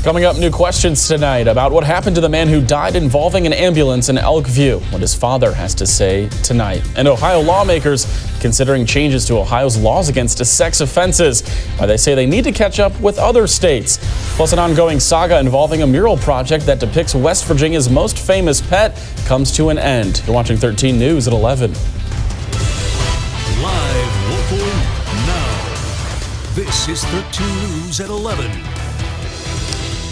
Coming up, new questions tonight about what happened to the man who died involving an ambulance in Elkview, what his father has to say tonight. And Ohio lawmakers considering changes to Ohio's laws against sex offenses. They say they need to catch up with other states. Plus, an ongoing saga involving a mural project that depicts West Virginia's most famous pet comes to an end. You're watching 13 News at 11. Live, local, now. This is 13 News at 11.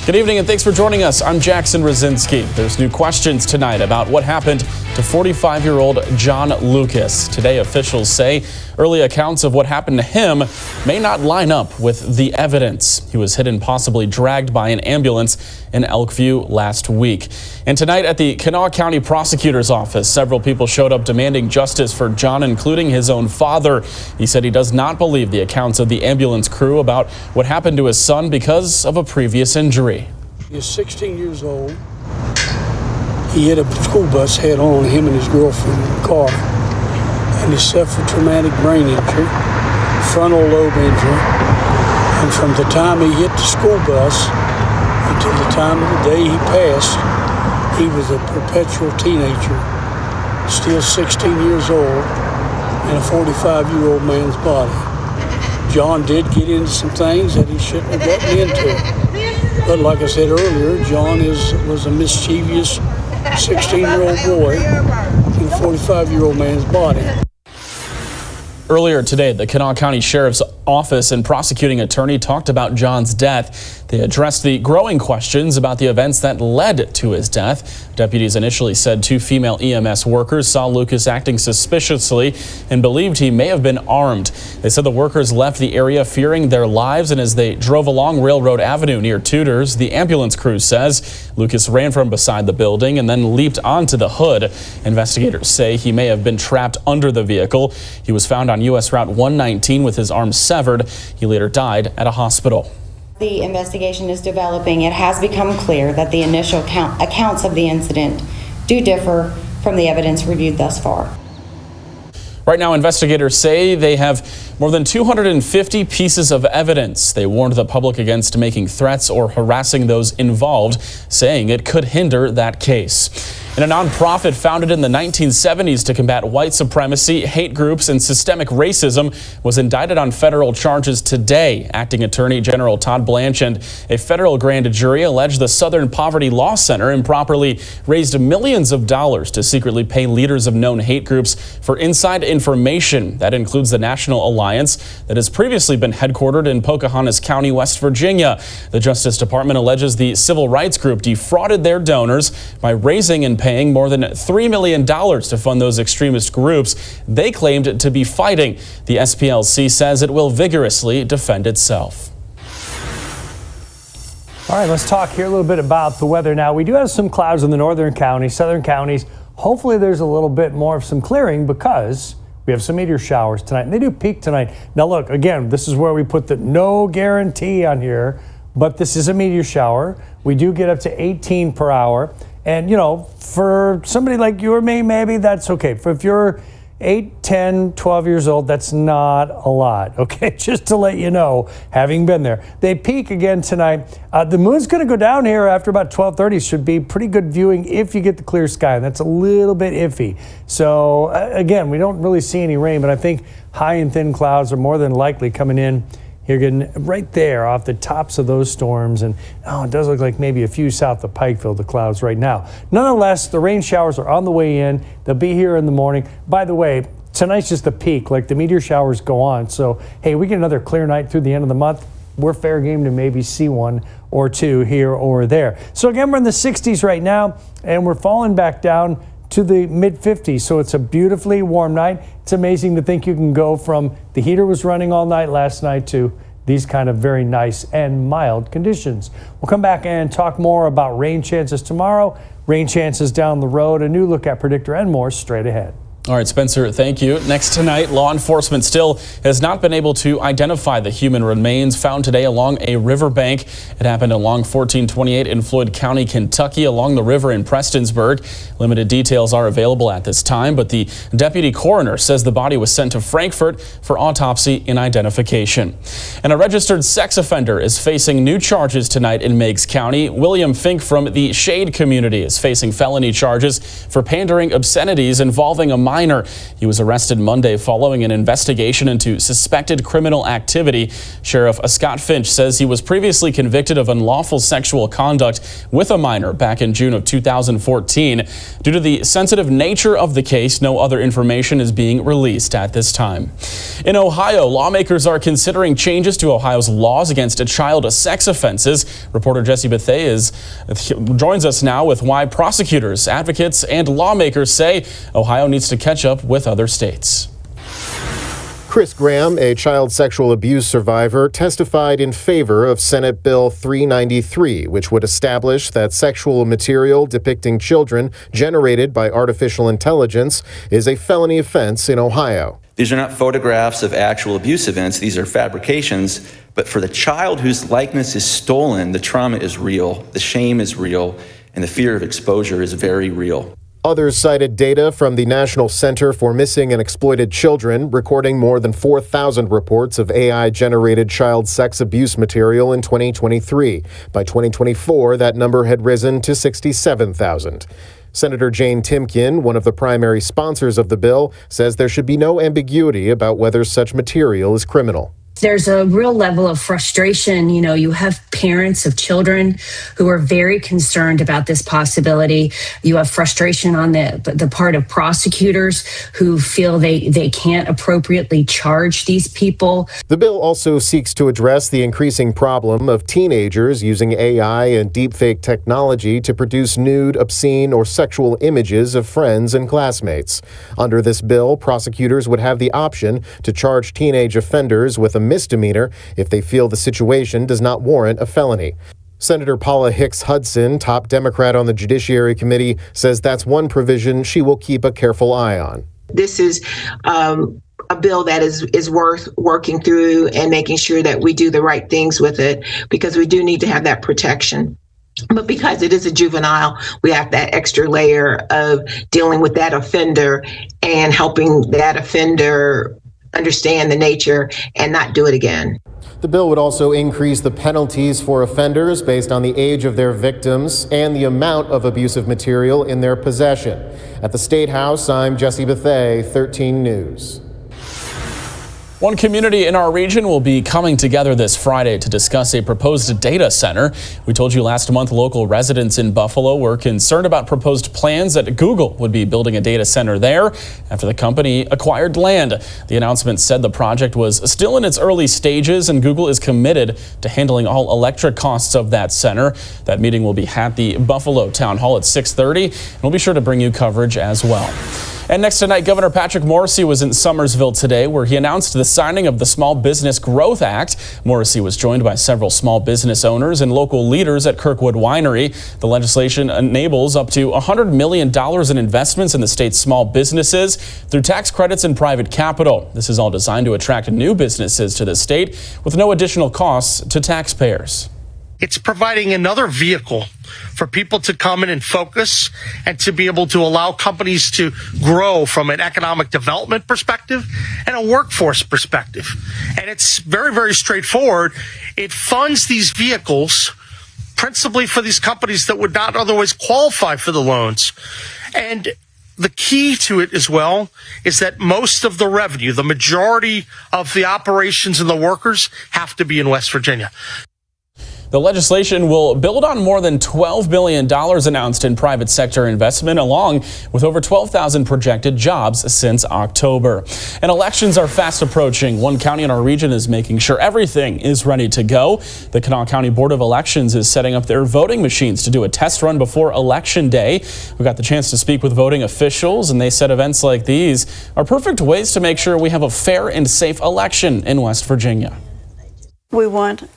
Good evening and thanks for joining us. I'm Jackson Rosinski. There's new questions tonight about what happened to 45-year-old John Lucas. Today, officials say early accounts of what happened to him may not line up with the evidence. He was hit and possibly dragged by an ambulance in Elkview last week. And tonight at the Kanawha County Prosecutor's Office, several people showed up demanding justice for John, including his own father. He said he does not believe the accounts of the ambulance crew about what happened to his son because of a previous injury. He was 16 years old. He hit a school bus head on, him and his girlfriend in the car. And he suffered traumatic brain injury, frontal lobe injury. And from the time he hit the school bus until the time of the day he passed, he was a perpetual teenager, still 16 years old, in a 45-year-old man's body. John did get into some things that he shouldn't have gotten into. But like I said earlier, John was a mischievous 16-year-old boy in a 45-year-old man's body. Earlier today, the Kanawha County Sheriff's Office and prosecuting attorney talked about John's death. They addressed the growing questions about the events that led to his death. Deputies initially said 2 female EMS workers saw Lucas acting suspiciously and believed he may have been armed. They said the workers left the area fearing their lives, and as they drove along Railroad Avenue near Tudor's, the ambulance crew says Lucas ran from beside the building and then leaped onto the hood. Investigators say he may have been trapped under the vehicle. He was found on U.S. Route 119 with his arm severed. He later died at a hospital. The investigation is developing. It has become clear that the initial accounts of the incident do differ from the evidence reviewed thus far. Right now, investigators say they have more than 250 pieces of evidence. They warned the public against making threats or harassing those involved, saying it could hinder that case. And a nonprofit founded in the 1970s to combat white supremacy, hate groups, and systemic racism was indicted on federal charges today. Acting Attorney General Todd Blanche and a federal grand jury alleged the Southern Poverty Law Center improperly raised millions of dollars to secretly pay leaders of known hate groups for inside information. That includes the National Alliance that has previously been headquartered in Pocahontas County, West Virginia. The Justice Department alleges the civil rights group defrauded their donors by raising and paying more than $3 million to fund those extremist groups they claimed to be fighting. The SPLC says it will vigorously defend itself. All right, let's talk here a little bit about the weather now. We do have some clouds in the northern counties, southern counties. Hopefully there's a little bit more of some clearing because we have some meteor showers tonight, and they do peak tonight. Now look, again, this is where we put the no guarantee on here, but this is a meteor shower. We do get up to 18 per hour. And, you know, for somebody like you or me, maybe that's okay. If you're 8, 10, 12 years old, that's not a lot, okay? Just to let you know, having been there. They peak again tonight. The moon's going to go down here after about 12:30. Should be pretty good viewing if you get the clear sky. And that's a little bit iffy. So, again, we don't really see any rain, but I think high and thin clouds are more than likely coming in. You're getting right there off the tops of those storms. And it does look like maybe a few south of Pikeville, the clouds right now. Nonetheless, the rain showers are on the way in. They'll be here in the morning. By the way, tonight's just the peak, like the meteor showers go on. So, hey, we get another clear night through the end of the month. We're fair game to maybe see 1 or 2 here or there. So again, we're in the 60s right now, and we're falling back down to the mid-50s. So it's a beautifully warm night. It's amazing to think you can go from the heater was running all night last night to these kind of very nice and mild conditions. We'll come back and talk more about rain chances tomorrow, rain chances down the road, a new look at predictor, and more straight ahead. All right, Spencer, thank you. Next tonight, law enforcement still has not been able to identify the human remains found today along a riverbank. It happened along 1428 in Floyd County, Kentucky, along the river in Prestonsburg. Limited details are available at this time, but the deputy coroner says the body was sent to Frankfurt for autopsy and identification. And a registered sex offender is facing new charges tonight in Meigs County. William Fink from the Shade community is facing felony charges for pandering obscenities involving a minor. He was arrested Monday following an investigation into suspected criminal activity. Sheriff Scott Finch says he was previously convicted of unlawful sexual conduct with a minor back in June of 2014. Due to the sensitive nature of the case, no other information is being released at this time. In Ohio, lawmakers are considering changes to Ohio's laws against child sex offenses. Reporter Jesse Bethea joins us now with why prosecutors, advocates, and lawmakers say Ohio needs to catch up with other states. Chris Graham, a child sexual abuse survivor, testified in favor of Senate Bill 393, which would establish that sexual material depicting children generated by artificial intelligence is a felony offense in Ohio. These are not photographs of actual abuse events. These are fabrications. But for the child whose likeness is stolen, the trauma is real, the shame is real, and the fear of exposure is very real. Others cited data from the National Center for Missing and Exploited Children, recording more than 4,000 reports of AI-generated child sex abuse material in 2023. By 2024, that number had risen to 67,000. Senator Jane Timken, one of the primary sponsors of the bill, says there should be no ambiguity about whether such material is criminal. There's a real level of frustration. You know, you have parents of children who are very concerned about this possibility. You have frustration on the part of prosecutors who feel they can't appropriately charge these people. The bill also seeks to address the increasing problem of teenagers using AI and deepfake technology to produce nude, obscene, or sexual images of friends and classmates. Under this bill, prosecutors would have the option to charge teenage offenders with a misdemeanor if they feel the situation does not warrant a felony. Senator Paula Hicks Hudson, top Democrat on the Judiciary Committee, says that's one provision she will keep a careful eye on. This is a bill that is worth working through and making sure that we do the right things with it, because we do need to have that protection. But because it is a juvenile, we have that extra layer of dealing with that offender and helping that offender understand the nature and not do it again. The bill would also increase the penalties for offenders based on the age of their victims and the amount of abusive material in their possession. At the State House, I'm Jesse Bethea, 13 News. One community in our region will be coming together this Friday to discuss a proposed data center. We told you last month local residents in Buffalo were concerned about proposed plans that Google would be building a data center there after the company acquired land. The announcement said the project was still in its early stages and Google is committed to handling all electric costs of that center. That meeting will be at the Buffalo Town Hall at 6:30, and we'll be sure to bring you coverage as well. And next tonight, Governor Patrick Morrisey was in Summersville today, where he announced the signing of the Small Business Growth Act. Morrisey was joined by several small business owners and local leaders at Kirkwood Winery. The legislation enables up to $100 million in investments in the state's small businesses through tax credits and private capital. This is all designed to attract new businesses to the state with no additional costs to taxpayers. It's providing another vehicle for people to come in and focus and to be able to allow companies to grow from an economic development perspective and a workforce perspective. And it's very, very straightforward. It funds these vehicles principally for these companies that would not otherwise qualify for the loans. And the key to it as well is that most of the revenue, the majority of the operations and the workers have to be in West Virginia. The legislation will build on more than $12 billion announced in private sector investment, along with over 12,000 projected jobs since October. And elections are fast approaching. One county in our region is making sure everything is ready to go. The Kanawha County Board of Elections is setting up their voting machines to do a test run before Election Day. We got the chance to speak with voting officials, and they said events like these are perfect ways to make sure we have a fair and safe election in West Virginia. We want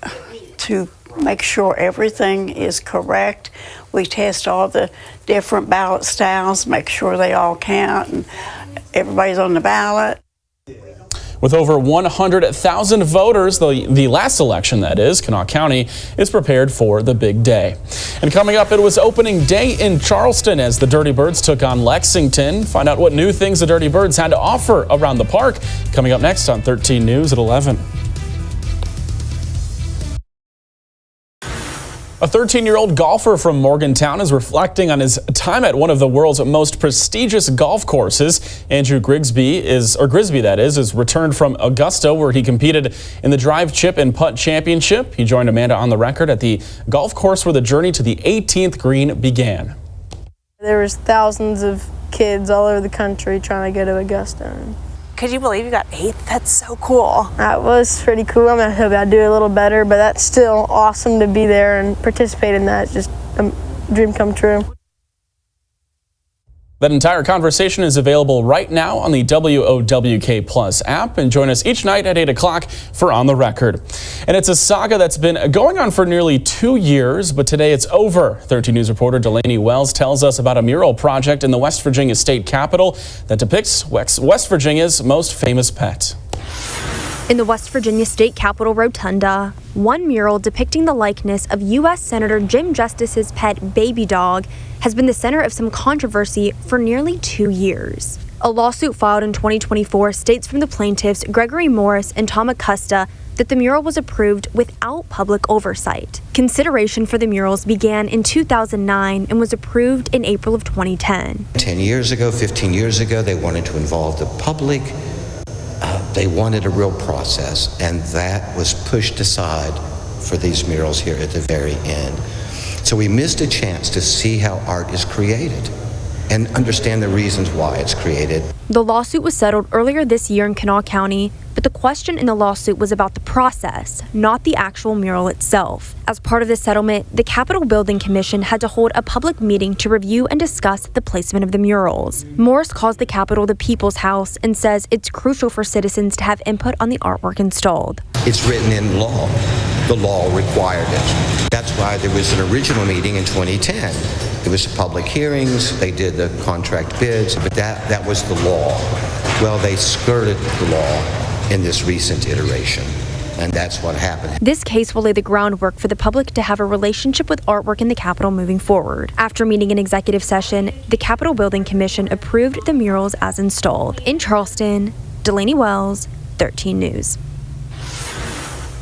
to make sure everything is correct. We test all the different ballot styles, make sure they all count, everybody's on the ballot. With over 100,000 voters, the last election, that is, Kanawha County is prepared for the big day. And coming up, it was opening day in Charleston as the Dirty Birds took on Lexington. Find out what new things the Dirty Birds had to offer around the park. Coming up next on 13 News at 11. A 13-year-old golfer from Morgantown is reflecting on his time at one of the world's most prestigious golf courses. Andrew Grisby is returned from Augusta, where he competed in the Drive, Chip, and Putt Championship. He joined Amanda on the record at the golf course where the journey to the 18th green began. There was thousands of kids all over the country trying to go to Augusta. Could you believe you got 8th? That's so cool. That was pretty cool. I'm gonna hope I do a little better, but that's still awesome to be there and participate in that. It's just a dream come true. That entire conversation is available right now on the WOWK Plus app, and join us each night at 8 o'clock for On the Record. And it's a saga that's been going on for nearly 2 years, but today it's over. 13 News reporter Delaney Wells tells us about a mural project in the West Virginia state capitol that depicts West Virginia's most famous pet. In the West Virginia State Capitol Rotunda, one mural depicting the likeness of U.S. Senator Jim Justice's pet baby dog has been the center of some controversy for nearly 2 years. A lawsuit filed in 2024 states from the plaintiffs Gregory Morris and Tom Acosta that the mural was approved without public oversight. Consideration for the murals began in 2009 and was approved in April of 2010. 10 years ago, 15 years ago, they wanted to involve the public. They wanted a real process, and that was pushed aside for these murals here at the very end. So we missed a chance to see how art is created and understand the reasons why it's created. The lawsuit was settled earlier this year in Kanawha County, but the question in the lawsuit was about the process, not the actual mural itself. As part of the settlement, the Capitol Building Commission had to hold a public meeting to review and discuss the placement of the murals. Morris calls the Capitol the People's House and says it's crucial for citizens to have input on the artwork installed. It's written in law. The law required it. That's why there was an original meeting in 2010. There was public hearings, they did the contract bids, but that was the law. Well, they skirted the law in this recent iteration, and that's what happened. This case will lay the groundwork for the public to have a relationship with artwork in the Capitol moving forward. After meeting in executive session, the Capitol Building Commission approved the murals as installed. In Charleston, Delaney Wells, 13 News.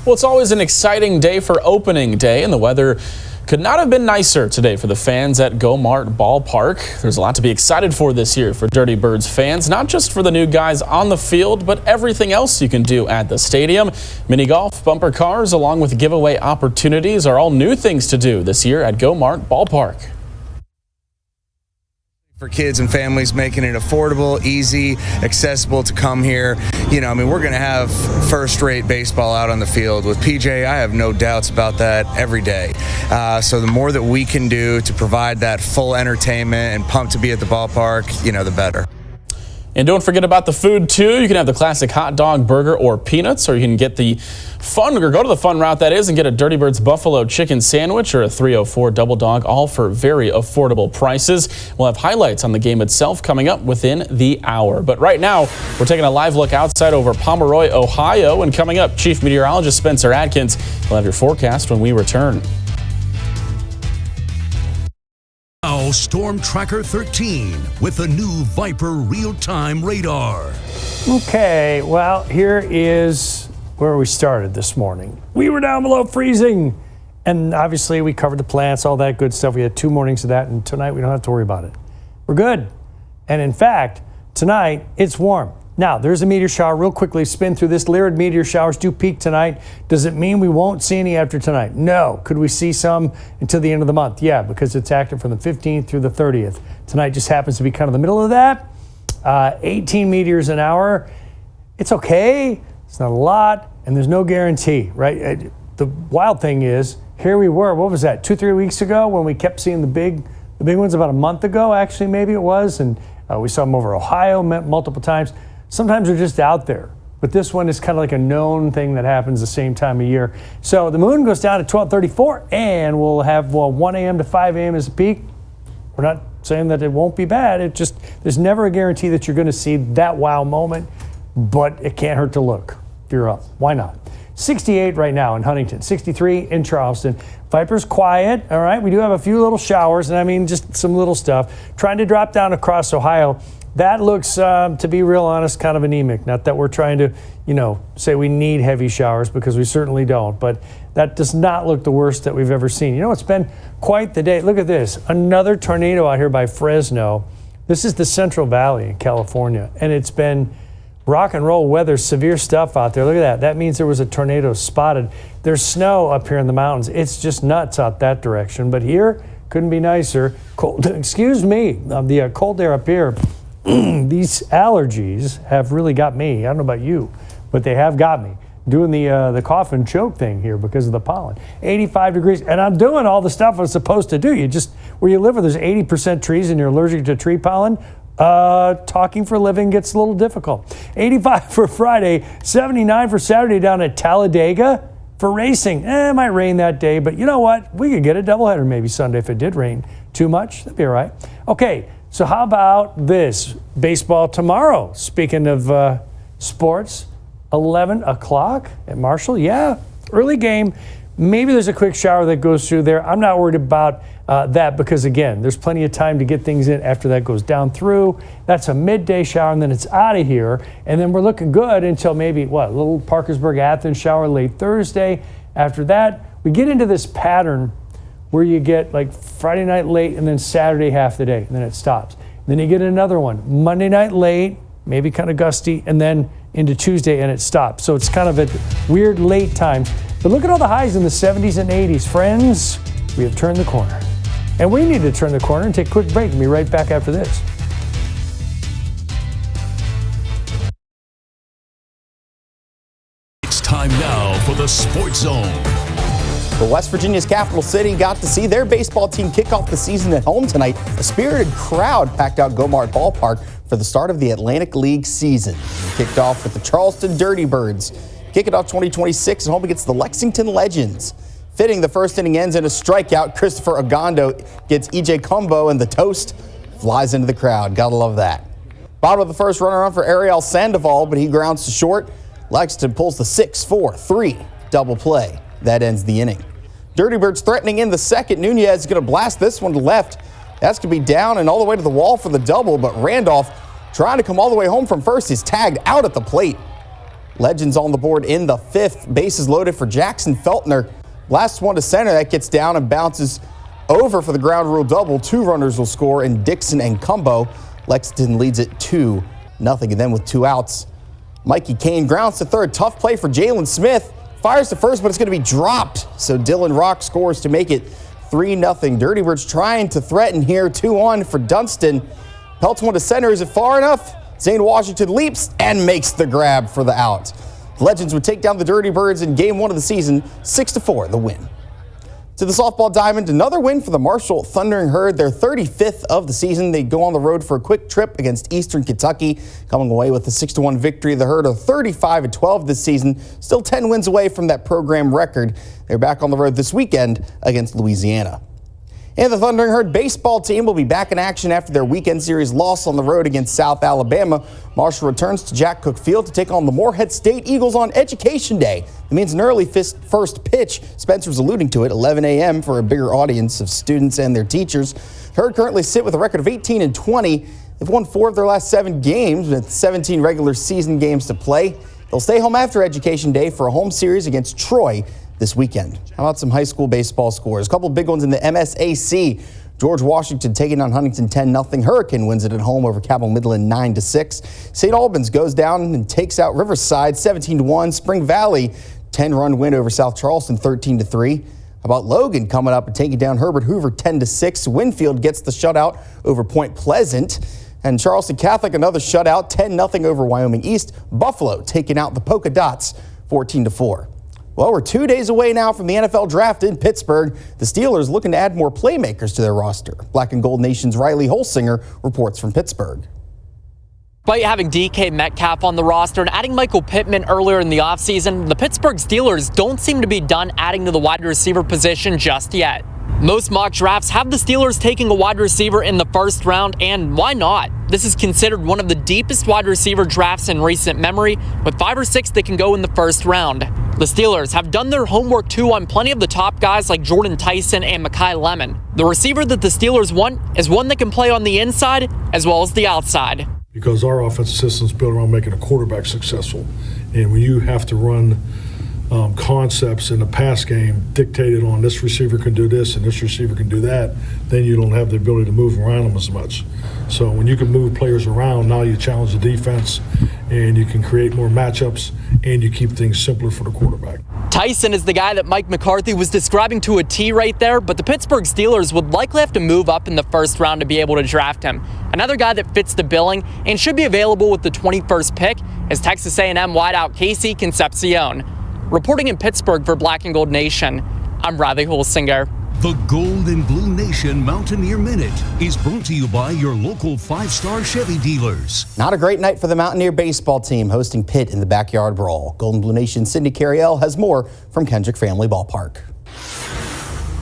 Well, it's always an exciting day for opening day, and the weather could not have been nicer today for the fans at Go-Mart Ballpark. There's a lot to be excited for this year for Dirty Birds fans, not just for the new guys on the field, but everything else you can do at the stadium. Mini golf, bumper cars, along with giveaway opportunities are all new things to do this year at Go-Mart Ballpark. For kids and families, making it affordable, easy, accessible to come here. We're going to have first-rate baseball out on the field. With PJ, I have no doubts about that every day. So the more that we can do to provide that full entertainment and pumped to be at the ballpark, the better. And don't forget about the food, too. You can have the classic hot dog, burger, or peanuts, or you can get the go to the fun route, that is, and get a Dirty Birds Buffalo chicken sandwich or a 304 double dog, all for very affordable prices. We'll have highlights on the game itself coming up within the hour. But right now, we're taking a live look outside over Pomeroy, Ohio, and coming up, Chief Meteorologist Spencer Adkins will have your forecast when we return. Now, Storm Tracker 13 with the new Viper real-time radar. Okay, well, here is where we started this morning. We were down below freezing, and obviously we covered the plants, all that good stuff. We had 2 mornings of that, and tonight we don't have to worry about it. We're good. And in fact, tonight it's warm. Now, there's a meteor shower. Real quickly, spin through this. Lyrid meteor showers do peak tonight. Does it mean we won't see any after tonight? No. Could we see some until the end of the month? Yeah, because it's active from the 15th through the 30th. Tonight just happens to be kind of the middle of that. 18 meteors an hour. It's okay. It's not a lot, and there's no guarantee, right? The wild thing is, here we were. What was that? 2-3 weeks ago when we kept seeing the big ones. About a month ago, actually, maybe it was, and we saw them over Ohio multiple times. Sometimes they're just out there, but this one is kind of like a known thing that happens the same time of year. So the moon goes down at 12:34, and we'll have 1 a.m. to 5 a.m. as a peak. We're not saying that it won't be bad. There's never a guarantee that you're going to see that wow moment, but it can't hurt to look. If you're up, why not? 68 right now in Huntington, 63 in Charleston. Viper's quiet, all right? We do have a few little showers, and I mean just some little stuff. Trying to drop down across Ohio. That looks, to be real honest, kind of anemic. Not that we're trying to, say we need heavy showers, because we certainly don't. But that does not look the worst that we've ever seen. It's been quite the day. Look at this. Another tornado out here by Fresno. This is the Central Valley in California, and it's been rock and roll weather, severe stuff out there. Look at that. That means there was a tornado spotted. There's snow up here in the mountains. It's just nuts out that direction. But here, couldn't be nicer. Cold, excuse me, the cold air up here. These allergies have really got me. I don't know about you, but they have got me doing the cough and choke thing here because of the pollen. 85 degrees, and I'm doing all the stuff I'm supposed to do. Where you live, where there's 80% trees and you're allergic to tree pollen, talking for a living gets a little difficult. 85 for Friday, 79 for Saturday down at Talladega for racing. It might rain that day, but you know what? We could get a doubleheader maybe Sunday if it did rain too much. That'd be all right. Okay. So how about this? Baseball tomorrow. Speaking of sports, 11 o'clock at Marshall. Yeah, early game. Maybe there's a quick shower that goes through there. I'm not worried about that because, again, there's plenty of time to get things in after that goes down through. That's a midday shower, and then it's out of here. And then we're looking good until maybe, a little Parkersburg-Athens shower late Thursday. After that, we get into this pattern where you get like Friday night late and then Saturday half the day, and then it stops. Then you get another one, Monday night late, maybe kind of gusty, and then into Tuesday, and it stops. So it's kind of a weird late time. But look at all the highs in the 70s and 80s. Friends, we have turned the corner. And we need to turn the corner and take a quick break. We'll be right back after this. It's time now for the Sports Zone. Well, West Virginia's capital city got to see their baseball team kick off the season at home tonight. A spirited crowd packed out Gomart Ballpark for the start of the Atlantic League season. Kicked off with the Charleston Dirty Birds. Kicking off 2026 at home against the Lexington Legends. Fitting, the first inning ends in a strikeout. Christopher Agondo gets EJ Combo, and the toast flies into the crowd. Gotta love that. Bottom of the first, runner on for Ariel Sandoval, but he grounds to short. Lexington pulls the 6-4-3 double play. That ends the inning. Dirty Birds threatening in the second. Nunez is going to blast this one to left. That's going to be down and all the way to the wall for the double, but Randolph, trying to come all the way home from first, is tagged out at the plate. Legends on the board in the fifth. Bases loaded for Jackson Feltner. Blasts one to center. That gets down and bounces over for the ground rule double. Two runners will score in Dixon and Cumbo. Lexington leads it 2-0. And then with two outs, Mikey Kane grounds to third. Tough play for Jalen Smith. Fires to first, but it's going to be dropped. So Dylan Rock scores to make it 3-0. Dirty Birds trying to threaten here. 2-1 for Dunston. Pelts one to center. Is it far enough? Zane Washington leaps and makes the grab for the out. The Legends would take down the Dirty Birds in game 1 of the season, 6-4, the win. To the softball diamond, another win for the Marshall Thundering Herd, their 35th of the season. They go on the road for a quick trip against Eastern Kentucky, coming away with a 6-1 victory. The Herd are 35-12 this season, still 10 wins away from that program record. They're back on the road this weekend against Louisiana. And the Thundering Herd baseball team will be back in action after their weekend series loss on the road against South Alabama. Marshall returns to Jack Cook Field to take on the Morehead State Eagles on Education Day. It means an early first pitch. Spencer's alluding to it, 11 a.m. for a bigger audience of students and their teachers. Herd currently sit with a record of 18-20. They've won 4 of their last 7 games with 17 regular season games to play. They'll stay home after Education Day for a home series against Troy this weekend. How about some high school baseball scores? A couple of big ones in the MSAC. George Washington taking on Huntington 10-0. Hurricane wins it at home over Cabell Midland 9-6. St. Albans goes down and takes out Riverside 17-1. Spring Valley 10-run win over South Charleston 13-3. How about Logan coming up and taking down Herbert Hoover 10-6. Winfield gets the shutout over Point Pleasant. And Charleston Catholic another shutout 10-0 over Wyoming East. Buffalo taking out the Polka Dots 14-4. Well, we're 2 days away now from the NFL draft in Pittsburgh. The Steelers looking to add more playmakers to their roster. Black and Gold Nation's Riley Holsinger reports from Pittsburgh. Despite having DK Metcalf on the roster and adding Michael Pittman earlier in the offseason, the Pittsburgh Steelers don't seem to be done adding to the wide receiver position just yet. Most mock drafts have the Steelers taking a wide receiver in the first round, and why not? This is considered one of the deepest wide receiver drafts in recent memory, with 5 or 6 that can go in the first round. The Steelers have done their homework too on plenty of the top guys like Jordan Tyson and Mekhi Lemon. The receiver that the Steelers want is one that can play on the inside as well as the outside. Because our offensive system is built around making a quarterback successful. And when you have to run concepts in the pass game dictated on this receiver can do this and this receiver can do that, then you don't have the ability to move around them as much. So when you can move players around, now you challenge the defense and you can create more matchups and you keep things simpler for the quarterback. Tyson is the guy that Mike McCarthy was describing to a T right there, but the Pittsburgh Steelers would likely have to move up in the first round to be able to draft him. Another guy that fits the billing and should be available with the 21st pick is Texas A&M wideout Casey Concepcion. Reporting in Pittsburgh for Black and Gold Nation, I'm Riley Hulsinger. The Gold and Blue Nation Mountaineer Minute is brought to you by your local 5-star Chevy dealers. Not a great night for the Mountaineer baseball team hosting Pitt in the Backyard Brawl. Gold and Blue Nation Cindy Carriel has more from Kendrick Family Ballpark.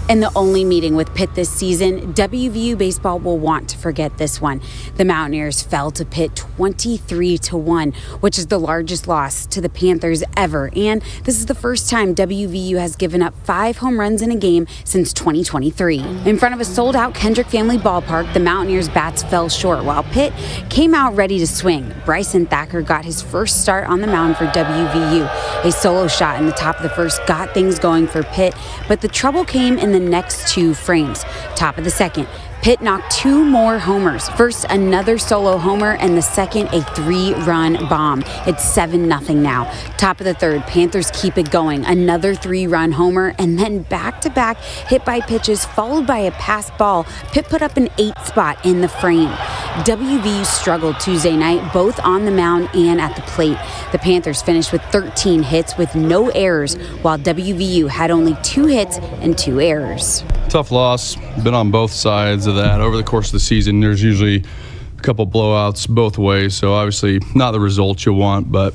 In the only meeting with Pitt this season, WVU baseball will want to forget this one. The Mountaineers fell to Pitt 23-1, which is the largest loss to the Panthers ever. And this is the first time WVU has given up 5 home runs in a game since 2023. In front of a sold-out Kendrick Family Ballpark, the Mountaineers' bats fell short while Pitt came out ready to swing. Bryson Thacker got his first start on the mound for WVU. A solo shot in the top of the first got things going for Pitt, but the trouble came in the next 2 frames. Top of the second, Pitt knocked 2 more homers. First, another solo homer, and the second, a 3-run bomb. It's 7-0 now. Top of the third, Panthers keep it going. Another 3-run homer, and then back-to-back hit by pitches, followed by a pass ball. Pitt put up an 8 spot in the frame. WVU struggled Tuesday night, both on the mound and at the plate. The Panthers finished with 13 hits with no errors, while WVU had only 2 hits and 2 errors. Tough loss. Been on both sides of that over the course of the season. There's usually a couple blowouts both ways, so obviously not the results you want, but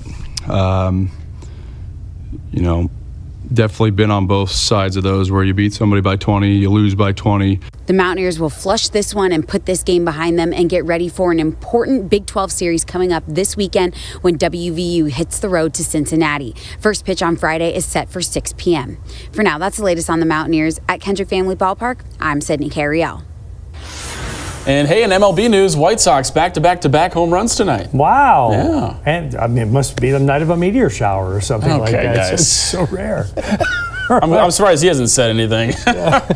definitely been on both sides of those where you beat somebody by 20, you lose by 20. The Mountaineers will flush this one and put this game behind them and get ready for an important Big 12 series coming up this weekend when WVU hits the road to Cincinnati. First pitch on Friday is set for 6 p.m. For now, that's the latest on the Mountaineers. At Kendrick Family Ballpark, I'm Sydney Carriel. And hey, in MLB news, White Sox back-to-back home runs tonight. Wow. Yeah. And I mean, it must be the night of a meteor shower or something like that. Guys. It's so rare. I'm surprised he hasn't said anything.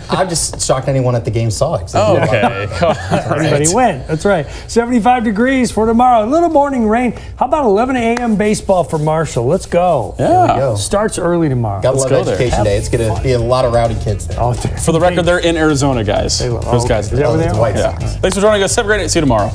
I'm just shocked anyone at the game saw it. Okay. Everybody went. That's right. 75 degrees for tomorrow. A little morning rain. How about 11 a.m. baseball for Marshall? Let's go. Yeah. There we go. Starts early tomorrow. Gotta love Education Day. It's going to be a lot of rowdy kids there. Oh, for the record, they're in Arizona, guys. Those guys. Is that where they are? Yeah. Thanks for joining us. Have a great night. See you tomorrow.